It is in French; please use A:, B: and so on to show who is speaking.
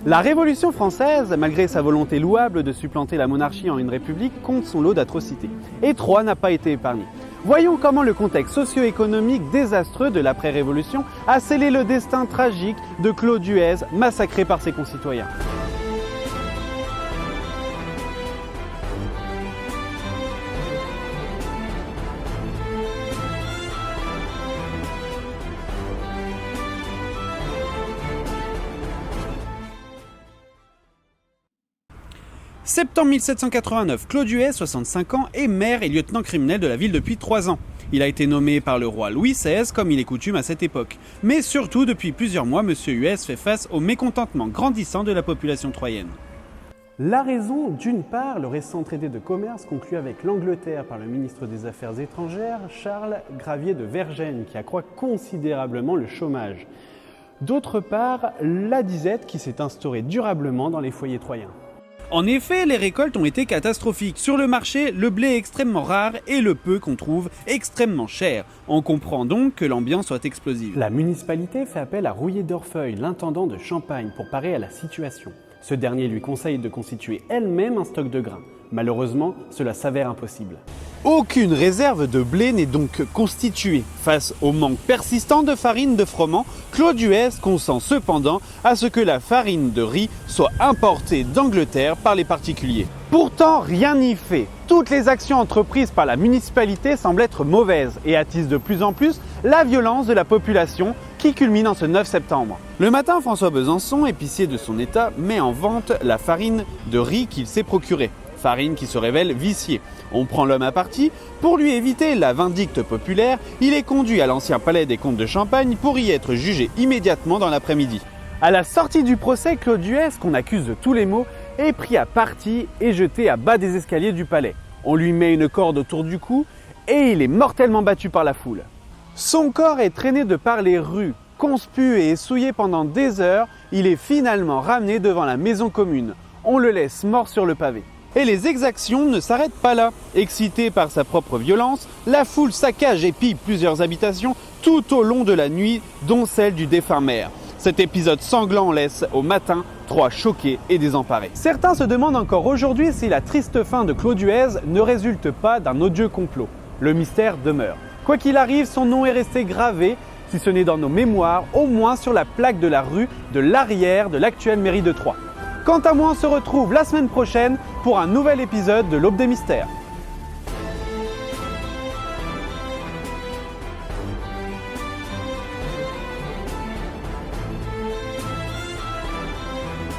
A: La Révolution française, malgré sa volonté louable de supplanter la monarchie en une république, compte son lot d'atrocités. Et Troyes n'a pas été épargné. Voyons comment le contexte socio-économique désastreux de l'après-révolution a scellé le destin tragique de Claude Huez, massacré par ses concitoyens. Septembre 1789, Claude Huez, 65 ans, est maire et lieutenant criminel de la ville depuis 3 ans. Il a été nommé par le roi Louis XVI, comme il est coutume à cette époque. Mais surtout, depuis plusieurs mois, M. Huez fait face au mécontentement grandissant de la population troyenne. La raison, d'une part, le récent traité de commerce conclu avec l'Angleterre par le ministre des Affaires étrangères, Charles Gravier de Vergennes, qui accroît considérablement le chômage. D'autre part, la disette qui s'est instaurée durablement dans les foyers troyens. En effet, les récoltes ont été catastrophiques. Sur le marché, le blé est extrêmement rare et le peu qu'on trouve extrêmement cher. On comprend donc que l'ambiance soit explosive. La municipalité fait appel à Rouillé d'Orfeuille, l'intendant de Champagne, pour parer à la situation. Ce dernier lui conseille de constituer elle-même un stock de grains. Malheureusement, cela s'avère impossible. Aucune réserve de blé n'est donc constituée. Face au manque persistant de farine de froment, Claude Huez consent cependant à ce que la farine de riz soit importée d'Angleterre par les particuliers. Pourtant, rien n'y fait. Toutes les actions entreprises par la municipalité semblent être mauvaises et attisent de plus en plus la violence de la population qui culmine en ce 9 septembre. Le matin, François Besançon, épicier de son état, met en vente la farine de riz qu'il s'est procurée. Farine qui se révèle viciée. On prend l'homme à partie. Pour lui éviter la vindicte populaire, il est conduit à l'ancien palais des comtes de Champagne pour y être jugé immédiatement dans l'après-midi. À la sortie du procès, Claude Huez, qu'on accuse de tous les maux, est pris à partie et jeté à bas des escaliers du palais. On lui met une corde autour du cou et il est mortellement battu par la foule. Son corps est traîné de par les rues. Conspu et essouillé pendant des heures, il est finalement ramené devant la maison commune. On le laisse mort sur le pavé. Et les exactions ne s'arrêtent pas là. Excitée par sa propre violence, la foule saccage et pille plusieurs habitations tout au long de la nuit, dont celle du défunt maire. Cet épisode sanglant laisse au matin Troyes choqués et désemparés. Certains se demandent encore aujourd'hui si la triste fin de Claude Huez ne résulte pas d'un odieux complot. Le mystère demeure. Quoi qu'il arrive, son nom est resté gravé, si ce n'est dans nos mémoires, au moins sur la plaque de la rue de l'arrière de l'actuelle mairie de Troyes. Quant à moi, on se retrouve la semaine prochaine pour un nouvel épisode de l'Aube des Mystères.